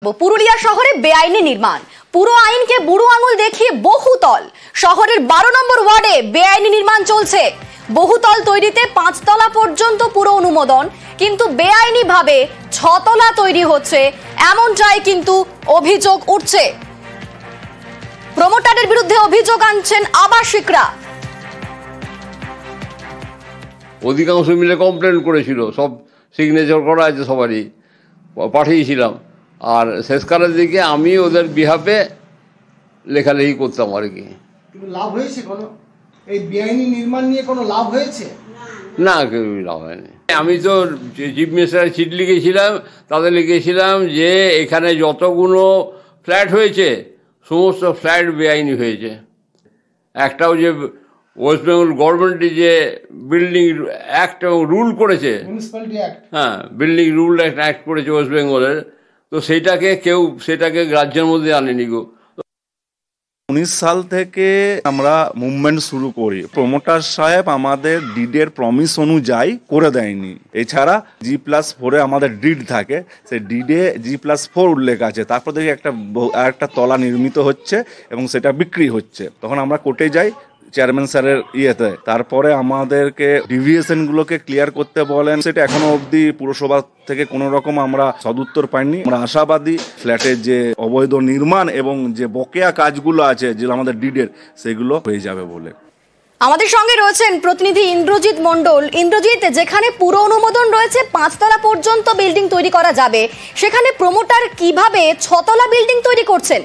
পুরুলিয়া শহরে বেআইনি নির্মাণ, পুরো আইনকে বুড়ো আঙুল দেখিয়ে বহুতল। শহরের 12 নম্বর ওয়ার্ডে বেআইনি নির্মাণ চলছে। বহুতল তৈরিতে 5 তলা পর্যন্ত পুরো অনুমোদন, কিন্তু বেআইনি ভাবে 6 তলা তৈরি হচ্ছে, এমনটাই কিন্তু অভিযোগ উঠছে। প্রমোটারের বিরুদ্ধে অভিযোগ আনছেন আবাসিকরা। অধিকাংশ মিলে কমপ্লেন করেছিল, সব সিগনেচার করা আছে, সবারই পাঠিয়েছিলাম। আর শেষকালের দিকে আমি ওদের বিহাফে লেখালেখি করতাম আর কি। লাভ হয়েছে কোনো এই বেআইনি নির্মাণ নিয়ে কোনো লাভ হয়েছে? না, কেউ লাভ হয়নি। আমি তো চিফ মিনিস্টারের চিঠি লিখেছিলাম, তাদের লিখেছিলাম যে এখানে যতগুলো ফ্ল্যাট হয়েছে সমস্ত ফ্ল্যাট বেআইনি হয়েছে। একটাও যে ওয়েস্ট বেঙ্গল গভর্নমেন্ট যে বিল্ডিং অ্যাক্ট এবং রুল করেছে, মিউনিসিপ্যালিটি অ্যাক্ট, হ্যাঁ, বিল্ডিং রুল অ্যাক্ট করেছে ওয়েস্ট বেঙ্গলের, তো সেটাকে গ্রাহ্যের মধ্যে আনেনি গো। 19 সাল থেকে আমরা মুভমেন্ট শুরু করি। প্রমোটার সাহেব আমাদের ডিডের প্রমিস অনুযায়ী করে দেয়নি। এছাড়া G+4 আমাদের ডিড থাকে, সেই ডিডে G+4 উল্লেখ আছে। তারপর দেখি একটা তলা নির্মিত হচ্ছে এবং সেটা বিক্রি হচ্ছে। তখন আমরা কোর্টে যাই চেয়ারম্যান স্যারের ইয়েতে। তারপরে আমাদেরকে ডিভিয়েশনগুলোকে ক্লিয়ার করতে বলেন। সেটা এখনো অবধি পুরসভা থেকে কোনো রকম আমরা সদুত্তর পাইনি। আমরা আশাবাদী ফ্ল্যাটের যে অবৈধ নির্মাণ এবং যে বকেয়া কাজগুলো আছে যেগুলো আমাদের ডিডের, সেগুলো হয়ে যাবে বলে। আমাদের সঙ্গে রয়েছেন প্রতিনিধি ইন্দ্রজিৎ মণ্ডল। ইন্দ্রজিৎ, যেখানে পুরো অনুমোদন রয়েছে 5 তলা পর্যন্ত বিল্ডিং তৈরি করা যাবে, সেখানে প্রমোটার কিভাবে 6 তলা বিল্ডিং তৈরি করছেন?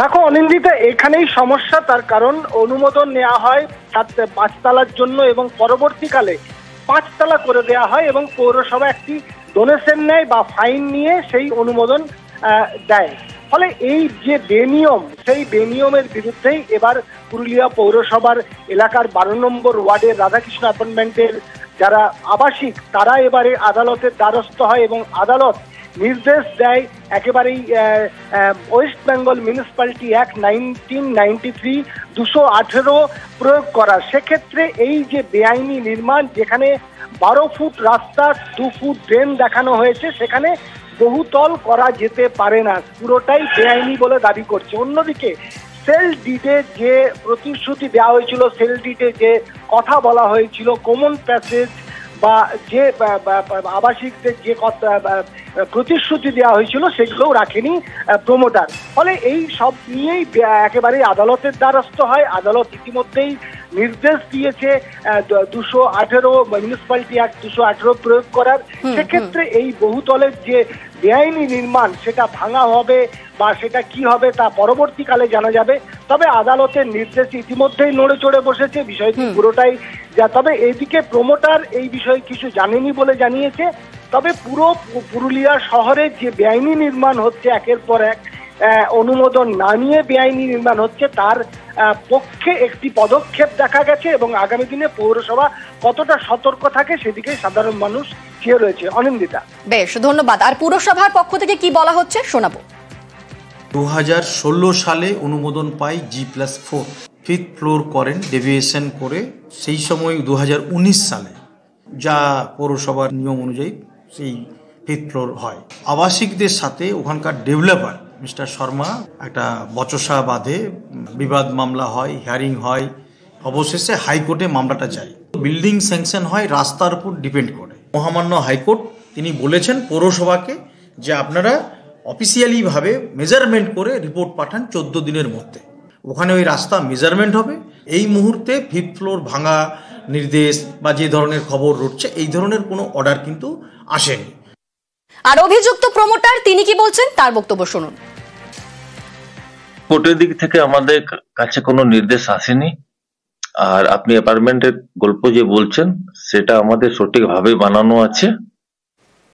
দেখো অনিন্দিতা, এখানেই সমস্যা। তার কারণ অনুমোদন নেওয়া হয় 5 তলার জন্য এবং পরবর্তীকালে 5 তলা করে দেওয়া হয় এবং পৌরসভা একটি ডোনেশন নেয় বা ফাইন নিয়ে সেই অনুমোদন দেয়। ফলে এই যে বেনিয়ম, সেই বেনিয়মের বিরুদ্ধেই এবার পুরুলিয়া পৌরসভার এলাকার 12 নম্বর ওয়ার্ডের রাধাকৃষ্ণ অ্যাপার্টমেন্টের যারা আবাসিক, তারা এবারে আদালতের দ্বারস্থ হয় এবং আদালত নির্দেশ দেয় একেবারেই ওয়েস্ট বেঙ্গল মিউনিসিপ্যালিটি অ্যাক্ট 1993 218 প্রয়োগ করার। সেক্ষেত্রে এই যে বেআইনি নির্মাণ, যেখানে 12 ফুট রাস্তা, 2 ফুট ড্রেন দেখানো হয়েছে, সেখানে বহুতল করা যেতে পারে না, পুরোটাই বেআইনি বলে দাবি করছে। অন্যদিকে সেল ডিডে যে প্রতিশ্রুতি দেওয়া হয়েছিল, সেল ডিডে যে কথা বলা হয়েছিল, কমন প্যাসেজ বা যে আবাসিকদের যে প্রতিশ্রুতি দেওয়া হয়েছিল, সেগুলোও রাখেনি প্রমোটার। ফলে এই সব নিয়েই একেবারেই আদালতের দ্বারস্থ হয়। আদালত ইতিমধ্যেই নির্দেশ দিয়েছে 218 মিউনিসিপ্যালিটি অ্যাক্ট 218 প্রয়োগ করার। সেক্ষেত্রে এই বহুতলের যে বেআইনি নির্মাণ, সেটা ভাঙা হবে বা সেটা কি হবে তা পরবর্তীকালে জানা যাবে। তবে আদালতের নির্দেশ ইতিমধ্যেই নড়ে চড়ে বসেছে, বিষয়টি পুরোটাই তবে এইদিকে প্রমোটার এই বিষয়ে কিছু জানেনি বলে জানিয়েছে। তবে পুরো পুরুলিয়া শহরে যে বেআইনি নির্মাণ হচ্ছে, একের পর এক অনুমোদন না নিয়ে বেআইনি নির্মাণ হচ্ছে, তার পক্ষে একটি পদক্ষেপ দেখা গেছে এবং আগামী দিনে পৌরসভা কতটা সতর্ক থাকে সেদিকে সাধারণ মানুষ চেয়ে রয়েছে। অনিন্দিতা, বেশ ধন্যবাদ। আর পুরসভার পক্ষ থেকে কি বলা হচ্ছে শোনাবো। 2016 সালে অনুমোদন পাই G+4, 5th ফ্লোর করেন ডেভিয়েশন করে। সেই সময় 2019 সালে যা পৌরসভার নিয়ম অনুযায়ী সেই 5th ফ্লোর হয়। আবাসিকদের সাথে ওখানকার ডেভেলপার মিস্টার শর্মা একটা বচসা বাঁধে, বিবাদ মামলা হয়, হিয়ারিং হয়, অবশেষে হাইকোর্টে মামলাটা যায়। বিল্ডিং স্যাংশন হয় রাস্তার উপর ডিপেন্ড করে। মহামান্য হাইকোর্ট তিনি বলেছেন পৌরসভাকে যে আপনারা অফিসিয়ালিভাবে মেজারমেন্ট করে রিপোর্ট পাঠান 14 দিনের মধ্যে। ওখানে ওই রাস্তা মেজারমেন্ট হবে। এই মুহূর্তে 5th ফ্লোর ভাঙা নির্দেশ বা যে ধরনের খবর রটছে, এই ধরনের কোনো অর্ডার কিন্তু আসেনি। আর অভিযুক্ত প্রমোটার তিনি কি বলছেন, তার বক্তব্য শুনুন। কোর্টের দিক থেকে আমাদের কাছে কোনো নির্দেশ আসেনি। আর আপনি অ্যাপার্টমেন্টের গল্প যে বলছেন, সেটা আমাদের সঠিকভাবে বানানো আছে।